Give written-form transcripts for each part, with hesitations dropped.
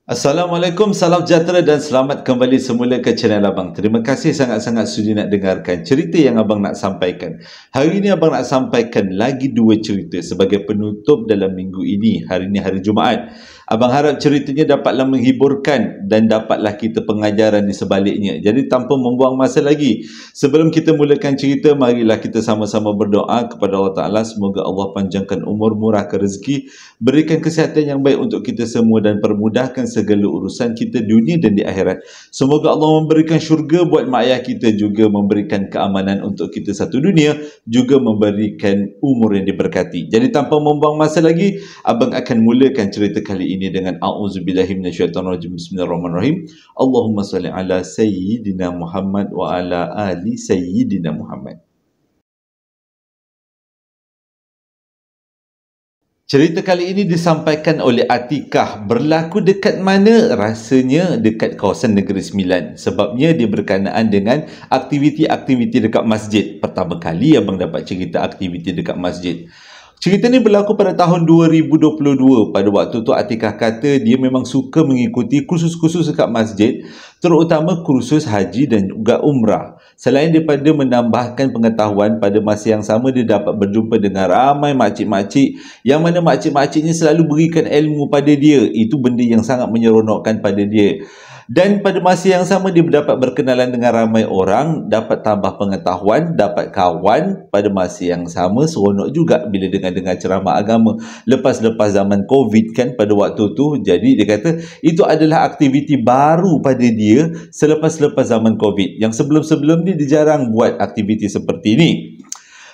Assalamualaikum, salam sejahtera dan selamat kembali semula ke channel Abang. Terima kasih sangat-sangat sudi nak dengarkan cerita yang Abang nak sampaikan. Hari ini Abang nak sampaikan lagi dua cerita sebagai penutup dalam minggu ini. Hari ini hari Jumaat. Abang harap ceritanya dapatlah menghiburkan dan dapatlah kita pengajaran di sebaliknya. Jadi tanpa membuang masa lagi, sebelum kita mulakan cerita, marilah kita sama-sama berdoa kepada Allah Ta'ala. Semoga Allah panjangkan umur, murahkan rezeki, berikan kesihatan yang baik untuk kita semua dan permudahkan segala urusan kita dunia dan di akhirat. Semoga Allah memberikan syurga buat mak ayah kita, juga memberikan keamanan untuk kita satu dunia, juga memberikan umur yang diberkati. Jadi tanpa membuang masa lagi, Abang akan mulakan cerita kali ini dengan a'udzubillahi minasyaitonirrajim. Bismillahirrahmanirrahim. Allahumma salli ala sayyidina Muhammad wa ala ali sayyidina Muhammad. Cerita kali ini disampaikan oleh Atikah. Berlaku dekat mana? Rasanya dekat kawasan Negeri Sembilan. Sebabnya dia berkenaan dengan aktiviti-aktiviti dekat masjid. Pertama kali abang dapat cerita aktiviti dekat masjid. Cerita ni berlaku pada tahun 2022. Pada waktu tu Atikah kata dia memang suka mengikuti kursus-kursus dekat masjid, terutama kursus haji dan juga umrah. Selain daripada menambahkan pengetahuan, pada masa yang sama dia dapat berjumpa dengan ramai makcik-makcik, yang mana makcik-makcik ni selalu berikan ilmu pada dia. Itu benda yang sangat menyeronokkan pada dia. Dan pada masa yang sama dia dapat berkenalan dengan ramai orang, dapat tambah pengetahuan, dapat kawan. Pada masa yang sama seronok juga bila dengar ceramah agama lepas-lepas zaman Covid kan pada waktu tu. Jadi dia kata itu adalah aktiviti baru pada dia selepas-lepas zaman Covid. Yang sebelum-sebelum ni dia jarang buat aktiviti seperti ini.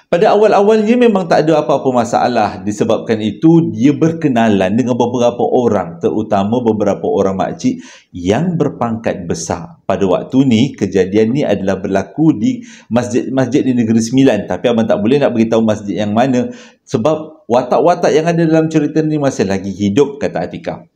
Pada awal-awalnya memang tak ada apa-apa masalah. Disebabkan itu dia berkenalan dengan beberapa orang, terutama beberapa orang makcik yang berpangkat besar. Pada waktu ni kejadian ni adalah berlaku di masjid di Negeri Sembilan, tapi abang tak boleh nak beritahu masjid yang mana sebab watak-watak yang ada dalam cerita ni masih lagi hidup, kata Atikah.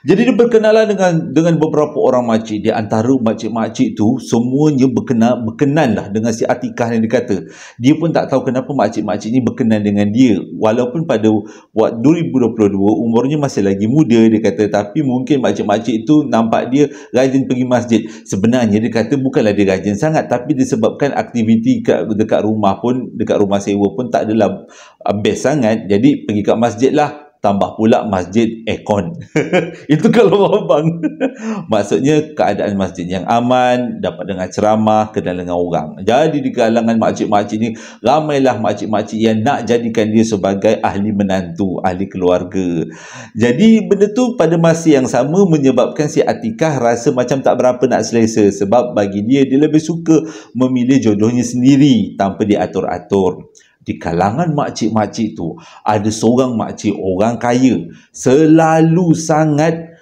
Jadi dia berkenalan dengan beberapa orang makcik. Di antara makcik-makcik tu semuanya berkenan lah dengan si Atikah yang dikata. Dia pun tak tahu kenapa makcik-makcik ni berkenan dengan dia. Walaupun pada 2022 umurnya masih lagi muda, dia kata, tapi mungkin makcik-makcik tu nampak dia rajin pergi masjid. Sebenarnya dia kata bukanlah dia rajin sangat, tapi disebabkan aktiviti dekat rumah pun, dekat rumah sewa pun tak adalah best sangat. Jadi pergi kat masjid lah. Tambah pula masjid aircon. Itu kalau abang. Maksudnya keadaan masjid yang aman, dapat dengar ceramah, kenal dengan orang. Jadi di kalangan makcik-makcik ni, ramailah makcik-makcik yang nak jadikan dia sebagai ahli menantu, ahli keluarga. Jadi benda tu pada masa yang sama menyebabkan si Atikah rasa macam tak berapa nak selesa. Sebab bagi dia lebih suka memilih jodohnya sendiri tanpa diatur-atur. Di kalangan makcik-makcik tu ada seorang makcik orang kaya, selalu sangat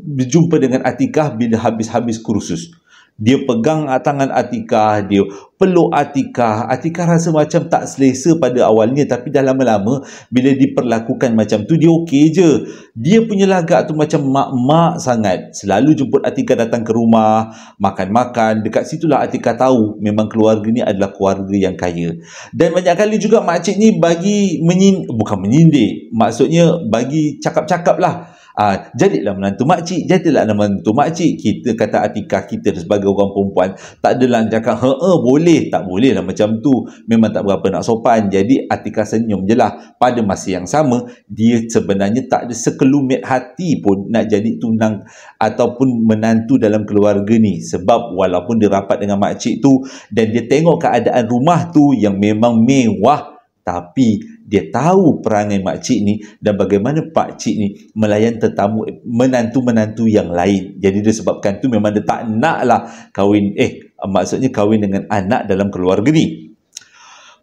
berjumpa dengan Atikah bila habis-habis kursus. Dia pegang tangan Atikah, dia peluk Atikah. Atikah rasa macam tak selesa pada awalnya, tapi dah lama-lama bila diperlakukan macam tu dia okey je. Dia punya lagak tu macam mak-mak sangat. Selalu jemput Atikah datang ke rumah, makan-makan. Dekat situlah Atikah tahu memang keluarga ni adalah keluarga yang kaya. Dan banyak kali juga makcik ni bagi bukan menyindir, maksudnya bagi cakap-cakap lah. Jadilah menantu makcik, jadilah menantu makcik. Kita kata Atikah, kita sebagai orang perempuan tak adalah cakap boleh, tak boleh lah macam tu, memang tak berapa nak sopan. Jadi Atikah senyum je lah. Pada masa yang sama dia sebenarnya tak ada sekelumit hati pun nak jadi tunang ataupun menantu dalam keluarga ni. Sebab walaupun dia rapat dengan makcik tu dan dia tengok keadaan rumah tu yang memang mewah, tapi dia tahu perangai makcik ni dan bagaimana pakcik ni melayan tetamu, menantu-menantu yang lain. Jadi disebabkan tu memang dia tak nak lah kahwin, maksudnya kahwin dengan anak dalam keluarga ni.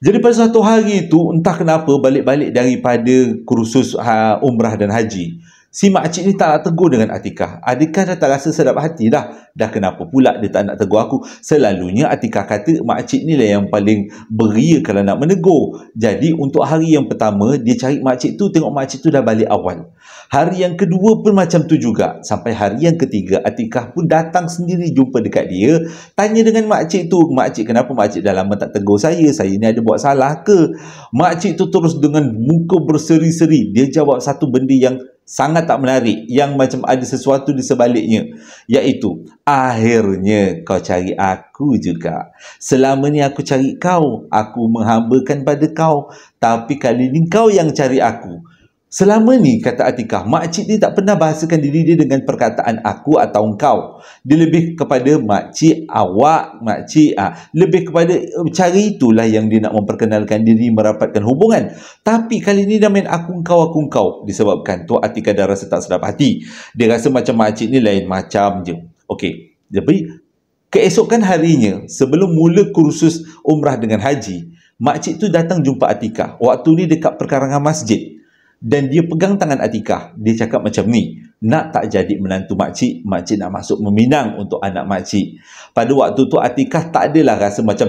Jadi pada satu hari tu, entah kenapa balik-balik daripada kursus umrah dan haji, si makcik ni tak nak tegur dengan Atikah. Atikah dah tak rasa sedap hati dah. Dah kenapa pula dia tak nak tegur aku? Selalunya Atikah kata makcik ni lah yang paling beria kalau nak menegur. Jadi untuk hari yang pertama, dia cari makcik tu, tengok makcik tu dah balik awal. Hari yang kedua pun macam tu juga. Sampai hari yang ketiga, Atikah pun datang sendiri jumpa dekat dia. Tanya dengan makcik tu, makcik kenapa makcik dah lama tak tegur saya ni ada buat salah ke? Makcik tu terus dengan muka berseri-seri, dia jawab satu benda yang sangat tak menarik, yang macam ada sesuatu di sebaliknya, iaitu akhirnya kau cari aku juga. Selama ni aku cari kau, aku menghambakan pada kau, tapi kali ni kau yang cari aku. Selama ni, kata Atikah, makcik ni tak pernah bahasakan diri dia dengan perkataan aku atau engkau. Dia lebih kepada makcik, awak, makcik. Lebih kepada cara itulah yang dia nak memperkenalkan diri, merapatkan hubungan. Tapi kali ni dah main aku engkau. Disebabkan tu Atikah dah rasa tak sedap hati. Dia rasa macam makcik ni lain macam je. Okey, jadi keesokan harinya, sebelum mula kursus umrah dengan haji, makcik tu datang jumpa Atikah. Waktu ni dekat perkarangan masjid. Dan dia pegang tangan Atikah. Dia cakap macam ni, nak tak jadi menantu makcik? Makcik nak masuk meminang untuk anak makcik. Pada waktu tu Atikah tak adalah rasa macam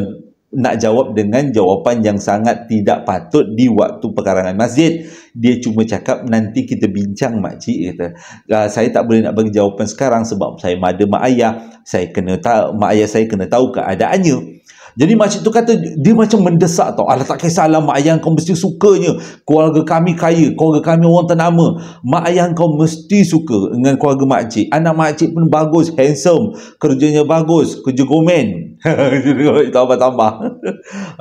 nak jawab dengan jawapan yang sangat tidak patut di waktu perkarangan masjid. Dia cuma cakap, nanti kita bincang makcik, kata. Saya tak boleh nak bagi jawapan sekarang sebab saya ada mak ayah. Mak ayah saya kena tahu keadaannya. Jadi makcik tu kata, dia macam mendesak tau. Alah, tak kisahlah, mak ayah kau mesti sukanya. Keluarga kami kaya, keluarga kami orang ternama. Mak ayah kau mesti suka dengan keluarga makcik. Anak makcik pun bagus, handsome, kerjanya bagus, kerja gomen. Tambah-tambah.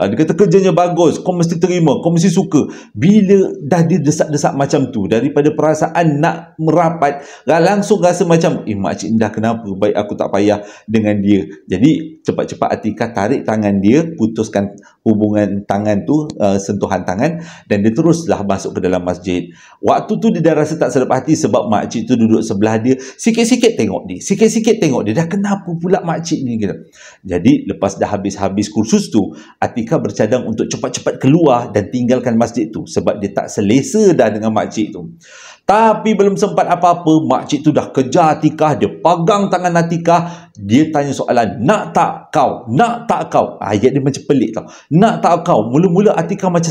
Dia kata kerjanya bagus, kau mesti terima, kau mesti suka. Bila dah dia desak-desak macam tu, daripada perasaan nak merapat, langsung rasa macam, makcik ni dah kenapa? Baik aku tak payah dengan dia. Jadi cepat-cepat Atikah tarik tangan dia, putuskan hubungan tangan tu, sentuhan tangan, dan dia teruslah masuk ke dalam masjid. Waktu tu dia dah rasa tak sedap hati sebab makcik tu duduk sebelah dia, sikit-sikit tengok dia, dah kenapa pula makcik ni, gitu. Jadi lepas dah habis kursus tu, Atikah bercadang untuk cepat-cepat keluar dan tinggalkan masjid tu sebab dia tak selesa dah dengan makcik tu. Tapi belum sempat apa-apa, makcik tu dah kejar Atikah, dia pegang tangan Atikah, dia tanya soalan, nak tak kau? Nak tak kau? Ayat dia macam pelik tau. Nak tak kau? Mula-mula Atikah macam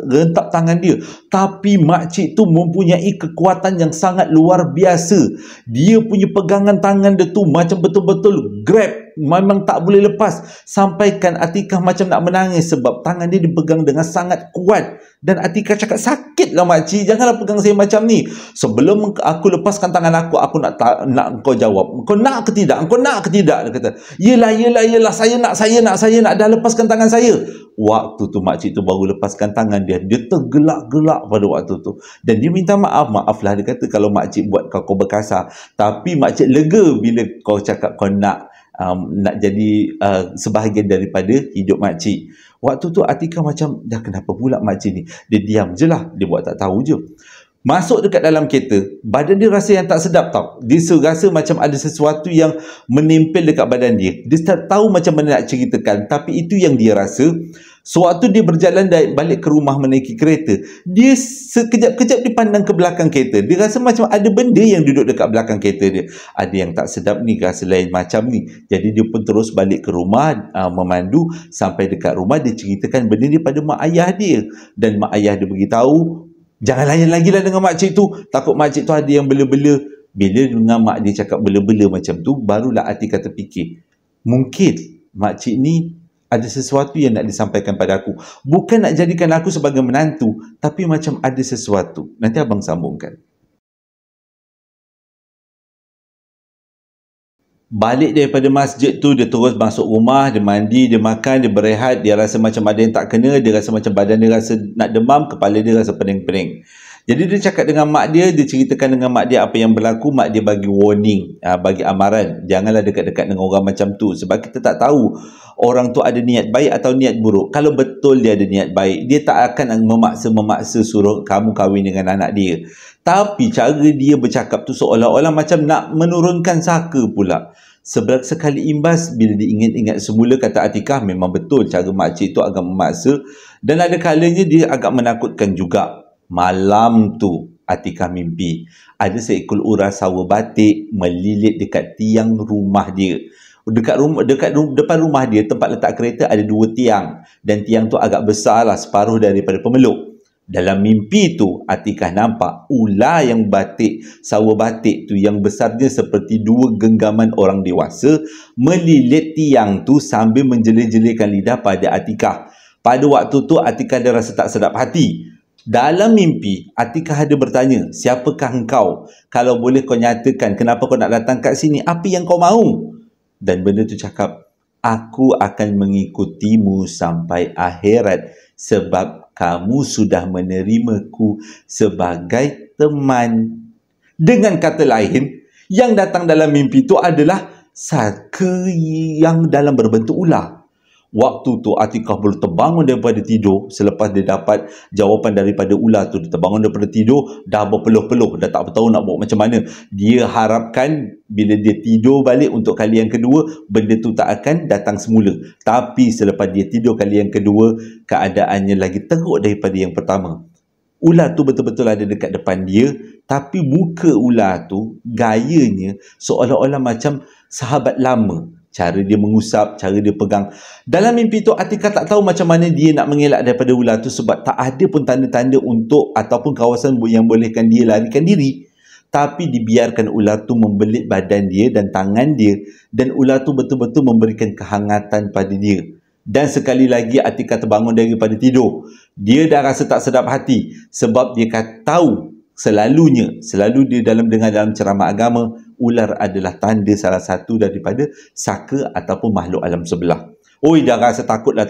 rentap tangan dia. Tapi makcik tu mempunyai kekuatan yang sangat luar biasa. Dia punya pegangan tangan dia tu macam betul-betul grab. Memang tak boleh lepas. Sampaikan Atikah macam nak menangis sebab tangan dia dipegang dengan sangat kuat. Dan Atikah cakap, sakitlah makcik, janganlah pegang saya macam ni. Sebelum aku lepaskan tangan aku nak kau jawab. Kau nak ke tidak? Kau nak ke tidak? Dia kata, yelah, saya nak, dah lepaskan tangan saya. Waktu tu makcik tu baru lepaskan tangan dia. Dia tergelak-gelak pada waktu tu. Dan dia minta maaflah. Dia kata, kalau makcik buat kau berkasar. Tapi makcik lega bila kau cakap kau nak jadi sebahagian daripada hidup makcik. Waktu tu Atikah macam, dah kenapa pula makcik ni? Dia diam je lah, dia buat tak tahu je. Masuk dekat dalam kereta, badan dia rasa yang tak sedap tau. Dia rasa macam ada sesuatu yang menempel dekat badan dia. Dia tak tahu macam mana nak ceritakan, tapi itu yang dia rasa. Sewaktu dia berjalan balik ke rumah menaiki kereta, dia sekejap-kejap dipandang ke belakang kereta. Dia rasa macam ada benda yang duduk dekat belakang kereta dia. Ada yang tak sedap ni, rasa lain macam ni. Jadi dia pun terus balik ke rumah, memandu. Sampai dekat rumah, dia ceritakan benda ni pada mak ayah dia. Dan mak ayah dia beritahu, jangan layan lagi lah dengan makcik tu. Takut makcik tu ada yang bela-bela. Bila dengan mak dia cakap bela-bela macam tu, barulah Atikah terfikir, mungkin makcik ni ada sesuatu yang nak disampaikan pada aku. Bukan nak jadikan aku sebagai menantu, tapi macam ada sesuatu. Nanti abang sambungkan. Balik daripada masjid tu, dia terus masuk rumah, dia mandi, dia makan, dia berehat. Dia rasa macam ada yang tak kena, dia rasa macam badan dia rasa nak demam, kepala dia rasa pening-pening. Jadi dia cakap dengan mak dia ceritakan dengan mak dia apa yang berlaku. Mak dia bagi warning, bagi amaran, janganlah dekat-dekat dengan orang macam tu. Sebab kita tak tahu orang tu ada niat baik atau niat buruk. Kalau betul dia ada niat baik, dia tak akan memaksa suruh kamu kahwin dengan anak dia. Tapi cara dia bercakap tu seolah-olah macam nak menurunkan saka pula. Sekali imbas, bila diingat-ingat semula, kata Atikah, memang betul cara makcik tu agak memaksa. Dan ada kalanya dia agak menakutkan juga. Malam tu Atikah mimpi ada seekor uras sawo batik melilit dekat tiang rumah dia. Depan rumah dia, tempat letak kereta, ada 2 tiang. Dan tiang tu agak besar lah, separuh daripada pemeluk. Dalam mimpi tu, Atikah nampak ular yang sawo batik tu yang besarnya seperti 2 genggaman orang dewasa melilit tiang tu sambil menjelir-jelirkan lidah pada Atikah. Pada waktu tu Atikah dah rasa tak sedap hati. Dalam mimpi, Atikah ada bertanya, siapakah engkau? Kalau boleh kau nyatakan kenapa kau nak datang kat sini? Apa yang kau mahu? Dan benda tu cakap, aku akan mengikutimu sampai akhirat sebab kamu sudah menerimaku sebagai teman. Dengan kata lain, yang datang dalam mimpi itu adalah saka yang dalam berbentuk ular. Waktu tu Atikah baru terbangun daripada tidur selepas dia dapat jawapan daripada ular tu. Dia terbangun daripada tidur, dah berpeluh-peluh, dah tak tahu nak buat macam mana. Dia harapkan bila dia tidur balik untuk kali yang kedua, benda tu tak akan datang semula. Tapi selepas dia tidur kali yang kedua, keadaannya lagi teruk daripada yang pertama. Ular tu betul-betul ada dekat depan dia, tapi muka ular tu, gayanya seolah-olah macam sahabat lama. Cara dia mengusap, cara dia pegang. Dalam mimpi tu, Atikah tak tahu macam mana dia nak mengelak daripada ular tu sebab tak ada pun tanda-tanda untuk ataupun kawasan yang bolehkan dia larikan diri. Tapi dibiarkan ular tu membelit badan dia dan tangan dia, dan ular tu betul-betul memberikan kehangatan pada dia. Dan sekali lagi Atikah terbangun daripada tidur. Dia dah rasa tak sedap hati sebab dia tahu selalu dia dengar dalam ceramah agama, ular adalah tanda salah satu daripada saka ataupun makhluk alam sebelah. Oi, dah rasa takut dah.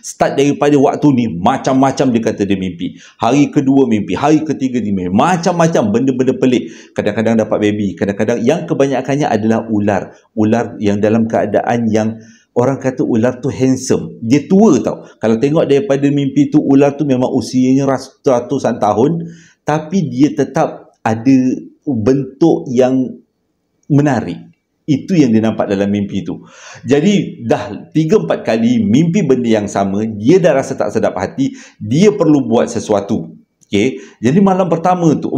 Start daripada waktu ni, macam-macam dia kata dia mimpi. Hari kedua mimpi, hari ketiga dia mimpi. Macam-macam benda-benda pelik. Kadang-kadang dapat baby, kadang-kadang yang kebanyakannya adalah ular. Ular yang dalam keadaan yang orang kata ular tu handsome. Dia tua tau. Kalau tengok daripada mimpi tu, ular tu memang usianya ratusan tahun. Tapi dia tetap ada bentuk yang menarik. Itu yang dia nampak dalam mimpi tu. Jadi dah 3-4 kali mimpi benda yang sama, dia dah rasa tak sedap hati, dia perlu buat sesuatu. Okay? Jadi malam pertama tu,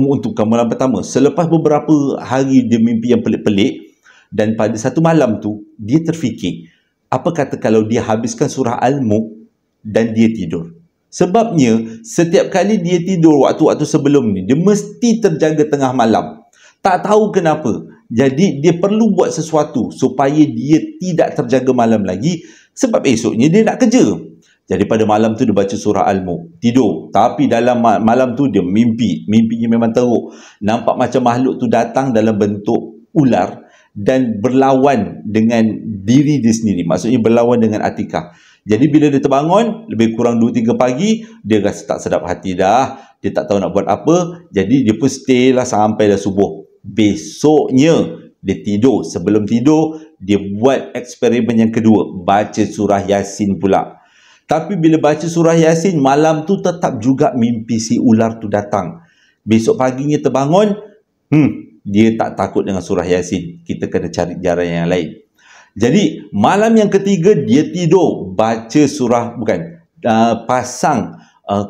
malam pertama, selepas beberapa hari dia mimpi yang pelik-pelik, dan pada satu malam tu, dia terfikir, apa kata kalau dia habiskan surah Al-Mulk dan dia tidur? Sebabnya, setiap kali dia tidur waktu-waktu sebelum ni, dia mesti terjaga tengah malam. Tak tahu kenapa. Jadi, dia perlu buat sesuatu supaya dia tidak terjaga malam lagi. Sebab esoknya dia nak kerja. Jadi, pada malam tu dia baca surah Al-Mulk. Tidur. Tapi dalam malam tu dia mimpi. Mimpinya memang teruk. Nampak macam makhluk tu datang dalam bentuk ular dan berlawan dengan diri dia sendiri. Maksudnya berlawan dengan Atikah. Jadi bila dia terbangun, lebih kurang 2-3 pagi, dia rasa tak sedap hati dah. Dia tak tahu nak buat apa. Jadi dia pun stay lah sampai dah subuh. Besoknya, dia tidur. Sebelum tidur, dia buat eksperimen yang kedua. Baca surah Yasin pula. Tapi bila baca surah Yasin, malam tu tetap juga mimpi si ular tu datang. Besok paginya terbangun, dia tak takut dengan surah Yasin. Kita kena cari cara yang lain. Jadi malam yang ketiga dia tidur baca surah,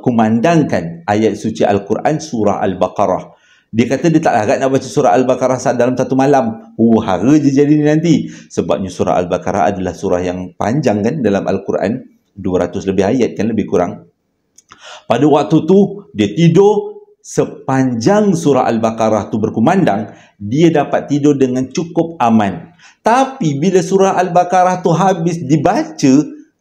kumandangkan ayat suci Al-Quran surah Al-Baqarah. Dia kata dia tak agak nak baca surah Al-Baqarah dalam satu malam. Hara je jadi nanti. Sebabnya surah Al-Baqarah adalah surah yang panjang kan dalam Al-Quran. 200 lebih ayat kan, lebih kurang. Pada waktu tu dia tidur, sepanjang surah Al-Baqarah tu berkumandang, dia dapat tidur dengan cukup aman. Tapi bila surah Al-Baqarah tu habis dibaca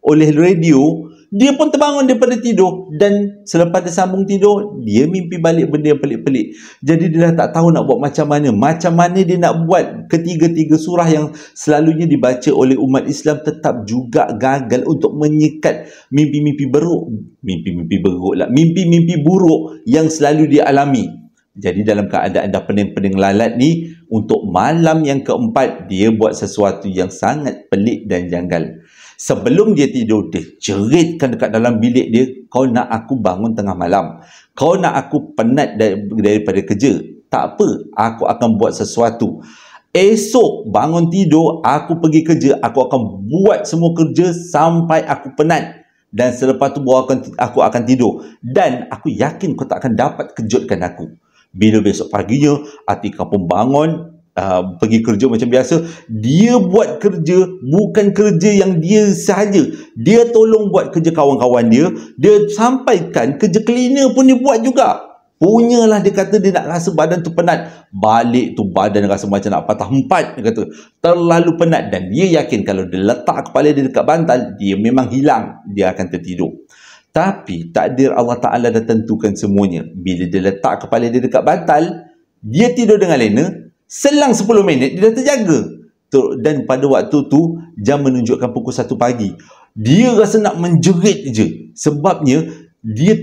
oleh radio, dia pun terbangun daripada tidur. Dan selepas dia sambung tidur, dia mimpi balik benda yang pelik-pelik. Jadi dia dah tak tahu nak buat macam mana. Macam mana dia nak buat ketiga-tiga surah yang selalunya dibaca oleh umat Islam tetap juga gagal untuk menyekat mimpi-mimpi buruk. Mimpi-mimpi buruk yang selalu dia alami. Jadi dalam keadaan dah pening-pening lalat ni, untuk malam yang keempat, dia buat sesuatu yang sangat pelik dan janggal. Sebelum dia tidur, dia jeritkan dekat dalam bilik dia, kau nak aku bangun tengah malam. Kau nak aku penat daripada kerja. Tak apa, aku akan buat sesuatu. Esok bangun tidur, aku pergi kerja, aku akan buat semua kerja sampai aku penat. Dan selepas tu aku akan tidur. Dan aku yakin kau tak akan dapat kejutkan aku. Bila besok paginya, Atikah pun bangun, pergi kerja macam biasa. Dia buat kerja, bukan kerja yang dia sahaja. Dia tolong buat kerja kawan-kawan dia. Dia sampaikan kerja cleaner pun dia buat juga. Punyalah dia kata dia nak rasa badan tu penat. Balik tu badan rasa macam nak patah empat. Dia kata terlalu penat. Dan dia yakin kalau dia letak kepala dia dekat bantal, dia memang hilang. Dia akan tertidur. Tapi takdir Allah Ta'ala dah tentukan semuanya. Bila dia letak kepala dia dekat bantal, dia tidur dengan lena, selang 10 minit dia dah terjaga. Dan pada waktu tu, jam menunjukkan pukul 1 pagi. Dia rasa nak menjerit je. Sebabnya, dia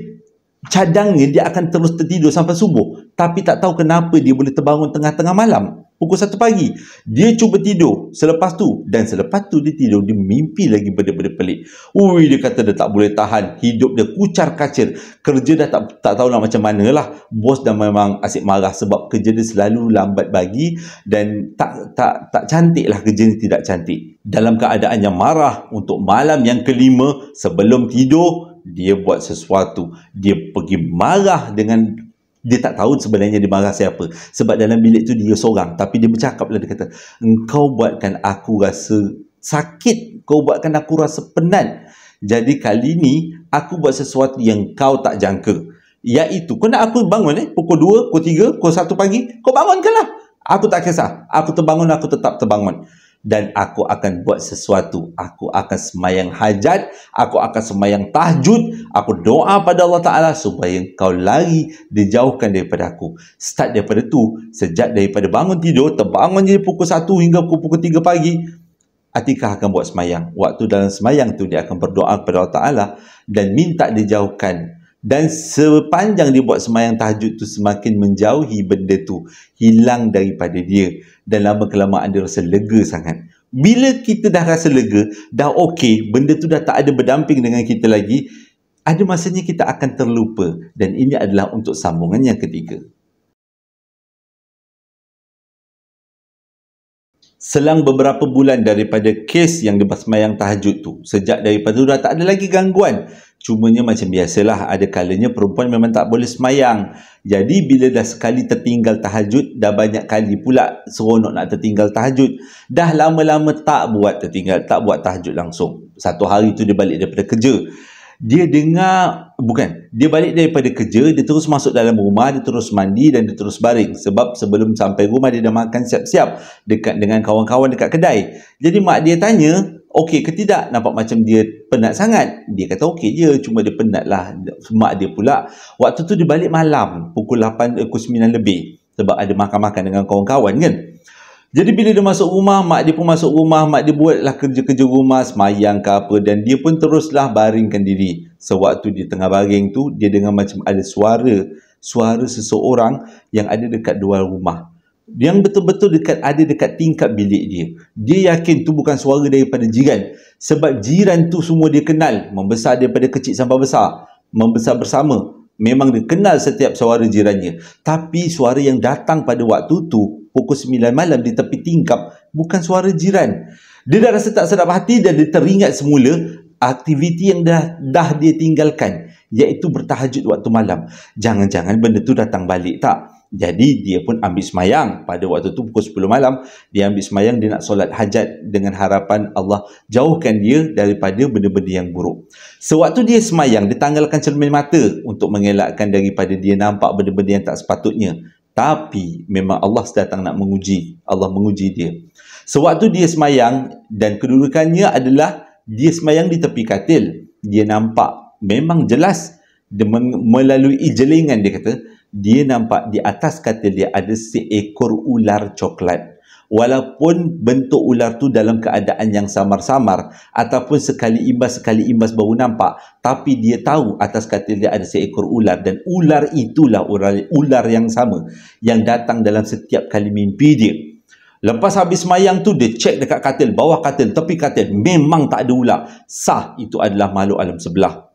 cadangnya dia akan terus tertidur sampai subuh. Tapi tak tahu kenapa dia boleh terbangun tengah-tengah malam. Pukul 1 pagi. Dia cuba tidur selepas tu. Dan selepas tu dia tidur, dia mimpi lagi benda-benda pelik. Ui, dia kata dia tak boleh tahan. Hidup dia kucar kacir. Kerja dah tak tahu nak macam mana lah. Bos dah memang asyik marah sebab kerja dia selalu lambat bagi. Dan tak cantik lah, kerja ni tidak cantik. Dalam keadaan yang marah, untuk malam yang kelima sebelum tidur, dia buat sesuatu. Dia pergi marah dengan... Dia tak tahu sebenarnya dia marah siapa. Sebab dalam bilik tu dia seorang. Tapi dia bercakap lah, dia kata, engkau buatkan aku rasa sakit. Kau buatkan aku rasa penat. Jadi kali ni, aku buat sesuatu yang kau tak jangka. Iaitu, kau nak aku bangun pukul 2, pukul 3, pukul 1 pagi. Kau bangunkanlah. Aku tak kisah. Aku terbangun, aku tetap terbangun. Dan aku akan buat sesuatu. Aku akan semayang hajat. Aku akan semayang tahajud. Aku doa pada Allah Ta'ala supaya kau lari, dijauhkan daripada aku. Start daripada tu. Sejak daripada bangun tidur, terbangun jadi pukul 1 hingga pukul 3 pagi. Atikah akan buat semayang. Waktu dalam semayang tu, dia akan berdoa kepada Allah Ta'ala dan minta dijauhkan. Dan sepanjang dia buat semayang tahajud tu, semakin menjauhi benda tu, hilang daripada dia. Dan lama kelamaan dia rasa lega sangat. Bila kita dah rasa lega, dah okey, benda tu dah tak ada berdamping dengan kita lagi, ada masanya kita akan terlupa. Dan ini adalah untuk sambungan yang ketiga. Selang beberapa bulan daripada kes yang dia bersemayang tahajud tu, sejak daripada tu dah tak ada lagi gangguan. Cumanya macam biasalah, ada kalanya perempuan memang tak boleh semayang. Jadi bila dah sekali tertinggal tahajud, dah banyak kali pula seronok nak tertinggal tahajud. Dah lama-lama tak buat tahajud langsung. Satu hari tu dia balik daripada kerja. Dia balik daripada kerja, dia terus masuk dalam rumah, dia terus mandi dan dia terus baring. Sebab sebelum sampai rumah dia dah makan siap-siap dekat dengan kawan-kawan dekat kedai. Jadi mak dia tanya, okey ke tidak? Nampak macam dia penat sangat. Dia kata okey je, cuma dia penat lah. Mak dia pula, waktu tu dia balik malam, pukul 9 lebih. Sebab ada makan-makan dengan kawan-kawan kan. Jadi bila dia masuk rumah, mak dia pun masuk rumah, mak dia buatlah kerja-kerja rumah, semayang ke apa, dan dia pun teruslah baringkan diri. Sewaktu dia tengah baring tu, dia dengar macam ada suara seseorang yang ada dekat luar rumah. Yang betul-betul ada dekat tingkap bilik dia. Dia yakin tu bukan suara daripada jiran. Sebab jiran tu semua dia kenal, membesar daripada kecil sampai besar, membesar bersama. Memang dia kenal setiap suara jirannya. Tapi suara yang datang pada waktu tu, pukul 9 malam di tepi tingkap, bukan suara jiran. Dia dah rasa tak sedap hati dan dia teringat semula aktiviti yang dah dia tinggalkan, iaitu bertahajud waktu malam. Jangan-jangan benda tu datang balik tak? Jadi dia pun ambil semayang. Pada waktu tu pukul 10 malam, dia ambil semayang, dia nak solat hajat dengan harapan Allah jauhkan dia daripada benda-benda yang buruk. Sewaktu dia semayang, dia tanggalkan cermin mata untuk mengelakkan daripada dia nampak benda-benda yang tak sepatutnya. Tapi memang Allah datang nak menguji. Allah menguji dia. Sewaktu dia semayang, dan kedudukannya adalah dia semayang di tepi katil. Dia nampak memang jelas melalui jelingan, dia kata, dia nampak di atas katil dia ada seekor ular coklat. Walaupun bentuk ular tu dalam keadaan yang samar-samar, ataupun sekali imbas baru nampak, tapi dia tahu atas katil dia ada seekor ular, dan ular itulah ular yang sama yang datang dalam setiap kali mimpi dia. Lepas habis semayang tu, dia cek dekat katil, bawah katil, tepi katil, memang tak ada ular. Sah, itu adalah makhluk alam sebelah.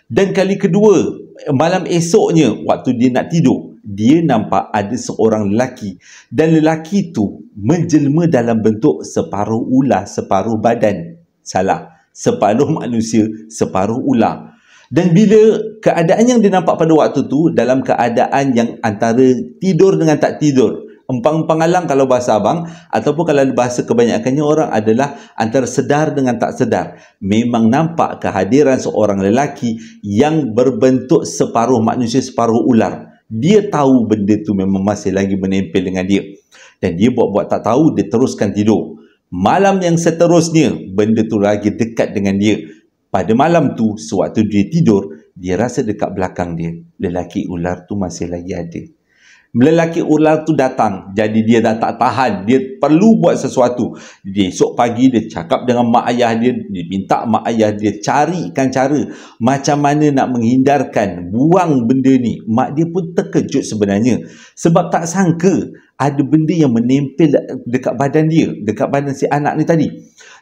Dan kali kedua, malam esoknya, waktu dia nak tidur, dia nampak ada seorang lelaki. Dan lelaki tu menjelma dalam bentuk separuh ular, separuh badan. Salah. Separuh manusia, separuh ular. Dan bila keadaan yang dia nampak pada waktu tu, dalam keadaan yang antara tidur dengan tak tidur. Empang-empang alang kalau bahasa abang, ataupun kalau bahasa kebanyakannya orang adalah antara sedar dengan tak sedar. Memang nampak kehadiran seorang lelaki yang berbentuk separuh manusia, separuh ular. Dia tahu benda tu memang masih lagi menempel dengan dia. Dan dia buat-buat tak tahu, dia teruskan tidur. Malam yang seterusnya, benda tu lagi dekat dengan dia. Pada malam tu, sewaktu dia tidur, dia rasa dekat belakang dia, lelaki ular tu masih lagi ada. Lelaki ular tu datang, jadi dia dah tak tahan, dia perlu buat sesuatu. Dia esok pagi dia cakap dengan mak ayah dia, dia minta mak ayah dia carikan cara macam mana nak menghindarkan buang benda ni. Mak dia pun terkejut sebenarnya, sebab tak sangka ada benda yang menempel dekat badan dia, dekat badan si anak ni tadi.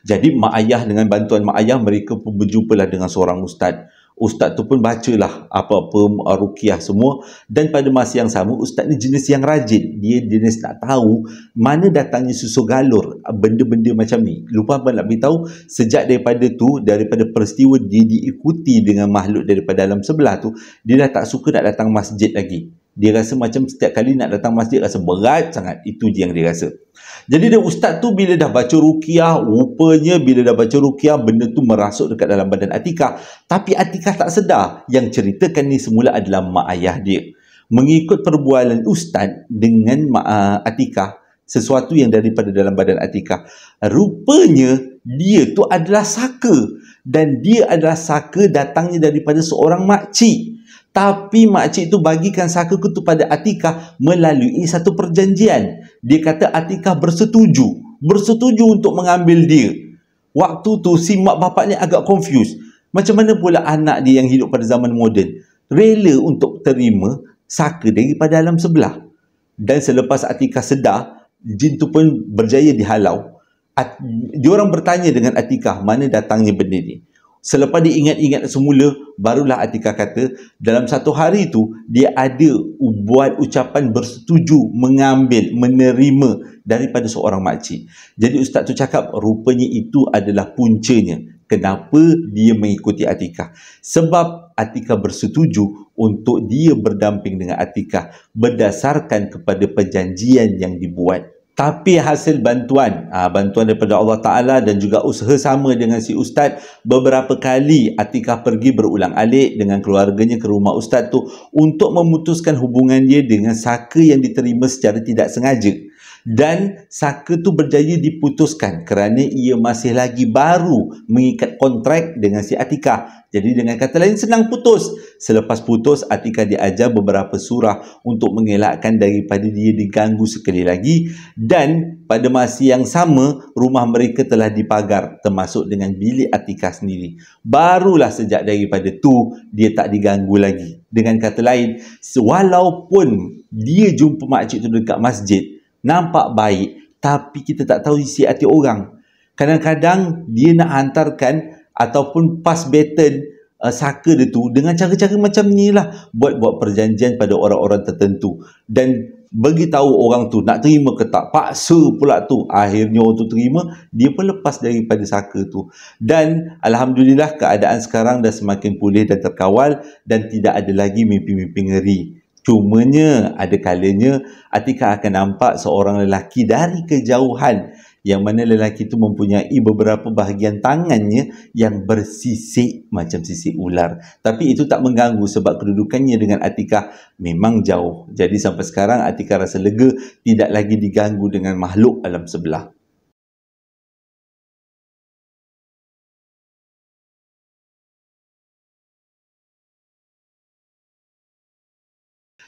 Jadi mak ayah, dengan bantuan mak ayah, mereka pun berjumpalah dengan seorang ustaz. Ustaz tu pun bacalah apa-apa ruqyah semua, dan pada masa yang sama ustaz ni jenis yang rajin. Dia jenis nak tahu mana datangnya susu galur, benda-benda macam ni. Lupa abang nak beritahu, sejak daripada peristiwa dia diikuti dengan makhluk daripada alam sebelah tu, dia dah tak suka nak datang masjid lagi. Dia rasa macam setiap kali nak datang masjid rasa berat sangat. Itu je yang dia rasa. Jadi dia ustaz tu bila dah baca ruqyah, rupanya bila dah baca ruqyah, benda tu merasuk dekat dalam badan Atikah. Tapi Atikah tak sedar yang ceritakan ni semula adalah mak ayah dia. Mengikut perbualan ustaz dengan mak Atikah, sesuatu yang daripada dalam badan Atikah, rupanya dia tu adalah saka. Dan dia adalah saka datangnya daripada seorang makcik. Tapi makcik tu bagikan saka tu pada Atikah melalui satu perjanjian. Dia kata Atikah bersetuju untuk mengambil dia. Waktu tu si mak bapak ni agak confused. Macam mana pula anak dia yang hidup pada zaman moden rela untuk terima saka daripada alam sebelah. Dan selepas Atikah sedar, jin tu pun berjaya dihalau. Diorang bertanya dengan Atikah mana datangnya benda ni. Selepas dia ingat-ingat semula, barulah Atikah kata dalam satu hari tu dia ada buat ucapan bersetuju mengambil, menerima daripada seorang makcik. Jadi ustaz tu cakap rupanya itu adalah puncanya kenapa dia mengikuti Atikah. Sebab Atikah bersetuju untuk dia berdamping dengan Atikah berdasarkan kepada perjanjian yang dibuat. Tapi hasil bantuan daripada Allah Ta'ala dan juga usaha sama dengan si ustaz, beberapa kali Atikah pergi berulang alik dengan keluarganya ke rumah ustaz tu untuk memutuskan hubungan dia dengan saka yang diterima secara tidak sengaja. Dan saka tu berjaya diputuskan kerana ia masih lagi baru mengikat kontrak dengan si Atikah. Jadi dengan kata lain senang putus. Selepas putus, Atikah diajar beberapa surah untuk mengelakkan daripada dia diganggu sekali lagi. Dan pada masa yang sama, rumah mereka telah dipagar termasuk dengan bilik Atikah sendiri. Barulah sejak daripada tu dia tak diganggu lagi. Dengan kata lain, walaupun dia jumpa makcik tu dekat masjid, nampak baik, tapi kita tak tahu isi hati orang. Kadang-kadang dia nak hantarkan ataupun pass baton saka dia tu dengan cara-cara macam ni lah, buat perjanjian pada orang-orang tertentu dan beritahu orang tu nak terima ke tak, paksa pula tu. Akhirnya orang tu terima, dia pun lepas daripada saka tu. Dan alhamdulillah keadaan sekarang dah semakin pulih dan terkawal dan tidak ada lagi mimpi-mimpi ngeri. Cumanya ada kalanya Atikah akan nampak seorang lelaki dari kejauhan, yang mana lelaki itu mempunyai beberapa bahagian tangannya yang bersisik macam sisik ular. Tapi itu tak mengganggu sebab kedudukannya dengan Atikah memang jauh. Jadi sampai sekarang Atikah rasa lega, tidak lagi diganggu dengan makhluk alam sebelah.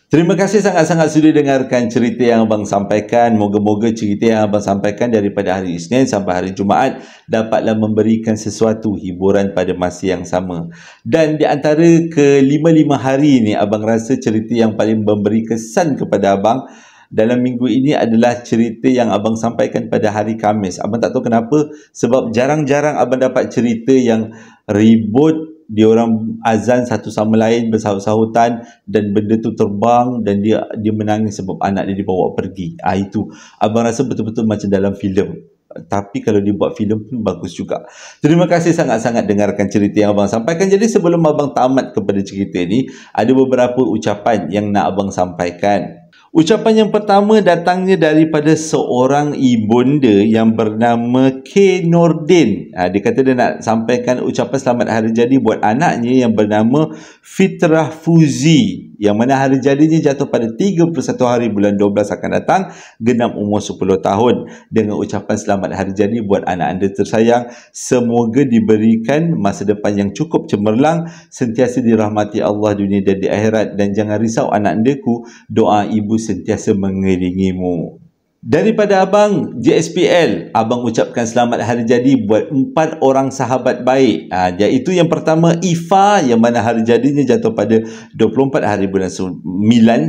Terima kasih sangat-sangat sudah dengarkan cerita yang abang sampaikan. Moga-moga cerita yang abang sampaikan daripada hari Isnin sampai hari Jumaat dapatlah memberikan sesuatu hiburan pada masa yang sama. Dan di antara ke-5 hari ni, abang rasa cerita yang paling memberi kesan kepada abang dalam minggu ini adalah cerita yang abang sampaikan pada hari Khamis. Abang tak tahu kenapa, sebab jarang-jarang abang dapat cerita yang ribut, dia orang azan satu sama lain bersahut-sahutan dan benda tu terbang dan dia menangis sebab anak dia dibawa pergi. Itu abang rasa betul-betul macam dalam filem. Tapi kalau dibuat filem pun bagus juga. Terima kasih sangat-sangat dengarkan cerita yang abang sampaikan. Jadi sebelum abang tamat kepada cerita ni, ada beberapa ucapan yang nak abang sampaikan. Ucapan yang pertama datangnya daripada seorang ibunda yang bernama K. Nordin. Dia kata dia nak sampaikan ucapan selamat hari jadi buat anaknya yang bernama Fitrah Fuzi. yang mana hari jadinya jatuh pada 31 hari bulan 12 akan datang, genap umur 10 tahun. Dengan ucapan selamat hari jadi buat anak anda tersayang, semoga diberikan masa depan yang cukup cemerlang, sentiasa dirahmati Allah dunia dan di akhirat, dan jangan risau anak andaku, doa ibu sentiasa mengiringimu. Daripada abang JSPL, abang ucapkan selamat hari jadi buat 4 orang sahabat baik. Iaitu yang pertama Ifa, yang mana hari jadinya jatuh pada 24 hari bulan 9,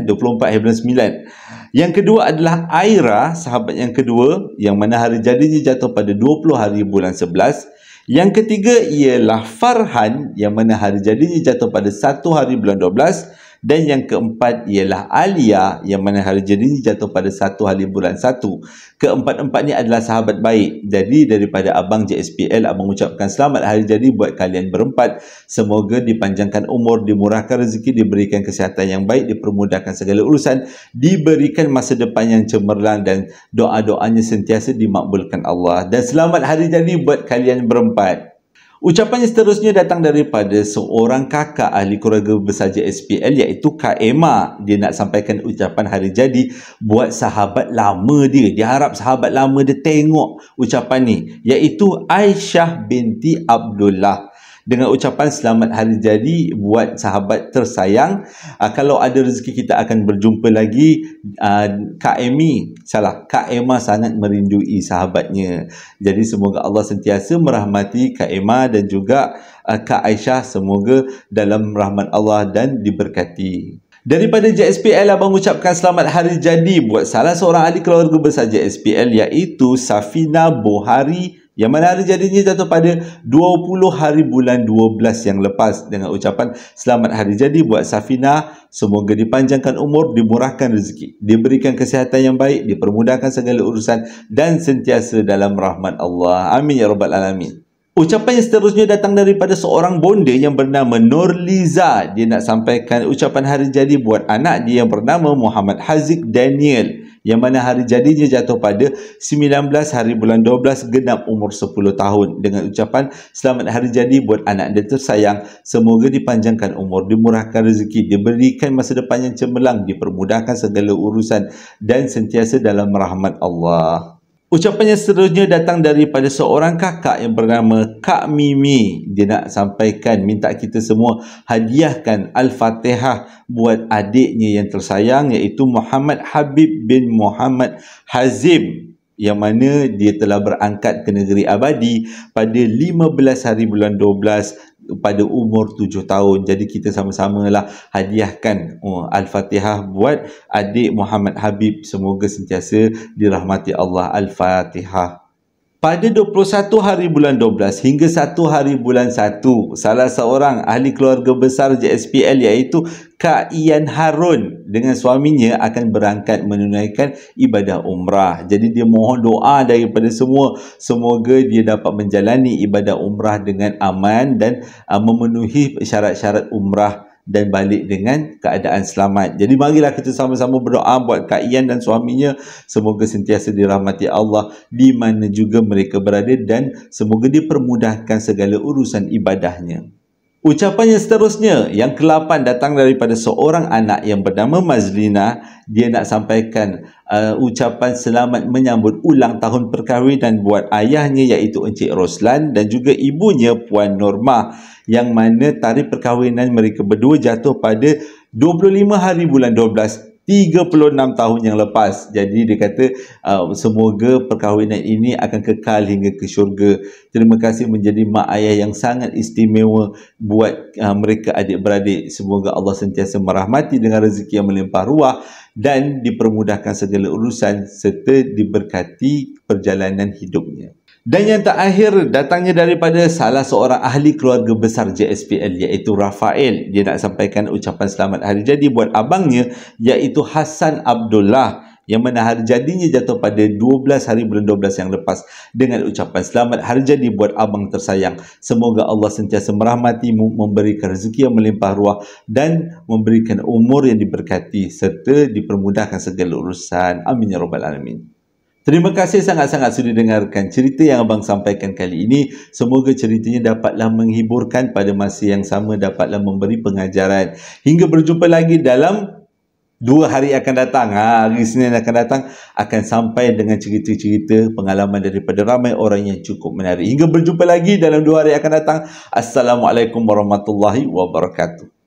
24 hari bulan 9. Yang kedua adalah Aira, sahabat yang kedua, yang mana hari jadinya jatuh pada 20 hari bulan 11. Yang ketiga ialah Farhan, yang mana hari jadinya jatuh pada 1 hari bulan 12. Dan yang keempat ialah Alia, yang mana hari jadinya jatuh pada 1 hari bulan 1. Keempat-empat ni adalah sahabat baik. Jadi daripada abang JSPL, abang ucapkan selamat hari jadi buat kalian berempat. Semoga dipanjangkan umur, dimurahkan rezeki, diberikan kesihatan yang baik, dipermudahkan segala urusan, diberikan masa depan yang cemerlang, dan doa-doanya sentiasa dimakbulkan Allah. Dan selamat hari jadi buat kalian berempat. Ucapan yang seterusnya datang daripada seorang kakak ahli keluarga besar JSPL, iaitu Kak Emma. Dia nak sampaikan ucapan hari jadi buat sahabat lama dia. Dia harap sahabat lama dia tengok ucapan ni, iaitu Aisyah binti Abdullah. Dengan ucapan selamat hari jadi buat sahabat tersayang. Kalau ada rezeki kita akan berjumpa lagi. Kak Emma sangat merindui sahabatnya. Jadi semoga Allah sentiasa merahmati Kak Emma dan juga Kak Aisyah. Semoga dalam rahmat Allah dan diberkati. Daripada JSPL, abang ucapkan selamat hari jadi buat salah seorang ahli keluarga besar JSPL, iaitu Safina Bohari, yang mana hari jadinya jatuh pada 20 hari bulan 12 yang lepas. Dengan ucapan selamat hari jadi buat Safina, semoga dipanjangkan umur, dimurahkan rezeki, diberikan kesihatan yang baik, dipermudahkan segala urusan, dan sentiasa dalam rahmat Allah. Amin ya rabbal alamin. Ucapan yang seterusnya datang daripada seorang bonda yang bernama Nurliza. Dia nak sampaikan ucapan hari jadi buat anak dia yang bernama Muhammad Haziq Daniel, yang mana hari jadinya jatuh pada 19 hari bulan 12, genap umur 10 tahun. Dengan ucapan selamat hari jadi buat anak dia tersayang, semoga dipanjangkan umur, dimurahkan rezeki, diberikan masa depan yang cemerlang, dipermudahkan segala urusan, dan sentiasa dalam rahmat Allah. Ucapan yang seterusnya datang daripada seorang kakak yang bernama Kak Mimi. Dia nak sampaikan, minta kita semua hadiahkan Al-Fatihah buat adiknya yang tersayang, iaitu Muhammad Habib bin Muhammad Hazim, yang mana dia telah berangkat ke negeri abadi pada 15 hari bulan 12 pada umur 7 tahun. Jadi kita sama-samalah hadiahkan Al-Fatihah buat adik Muhammad Habib. Semoga sentiasa dirahmati Allah. Al-Fatihah. Pada 21 hari bulan 12 hingga 1 hari bulan 1, salah seorang ahli keluarga besar JSPL, iaitu Kak Ian Harun dengan suaminya akan berangkat menunaikan ibadah umrah. Jadi dia mohon doa daripada semua, semoga dia dapat menjalani ibadah umrah dengan aman dan memenuhi syarat-syarat umrah dan balik dengan keadaan selamat. Jadi marilah kita sama-sama berdoa buat Kak Ian dan suaminya, semoga sentiasa dirahmati Allah di mana juga mereka berada, dan semoga dipermudahkan segala urusan ibadahnya. Ucapan yang seterusnya, yang ke-8, datang daripada seorang anak yang bernama Mazlina. Dia nak sampaikan ucapan selamat menyambut ulang tahun perkahwinan buat ayahnya, iaitu Encik Roslan, dan juga ibunya Puan Normah, yang mana tarikh perkahwinan mereka berdua jatuh pada 25 hari bulan 12, 36 tahun yang lepas. Jadi dia kata semoga perkahwinan ini akan kekal hingga ke syurga. Terima kasih menjadi mak ayah yang sangat istimewa buat mereka adik-beradik. Semoga Allah sentiasa merahmati dengan rezeki yang melimpah ruah dan dipermudahkan segala urusan serta diberkati perjalanan hidupnya. Dan yang terakhir datangnya daripada salah seorang ahli keluarga besar JSPL, iaitu Rafael. Dia nak sampaikan ucapan selamat hari jadi buat abangnya, iaitu Hassan Abdullah, yang mana hari jadinya jatuh pada 12 hari bulan 12 yang lepas. Dengan ucapan selamat hari jadi buat abang tersayang, semoga Allah sentiasa merahmatimu, memberikan rezeki yang melimpah ruah, dan memberikan umur yang diberkati serta dipermudahkan segala urusan. Amin ya rabbal alamin. Terima kasih sangat-sangat sudah dengarkan cerita yang abang sampaikan kali ini. Semoga ceritanya dapatlah menghiburkan, pada masa yang sama dapatlah memberi pengajaran. Hingga berjumpa lagi dalam 2 hari akan datang. Hari Senin akan datang akan sampai dengan cerita-cerita pengalaman daripada ramai orang yang cukup menarik. Hingga berjumpa lagi dalam 2 hari akan datang. Assalamualaikum warahmatullahi wabarakatuh.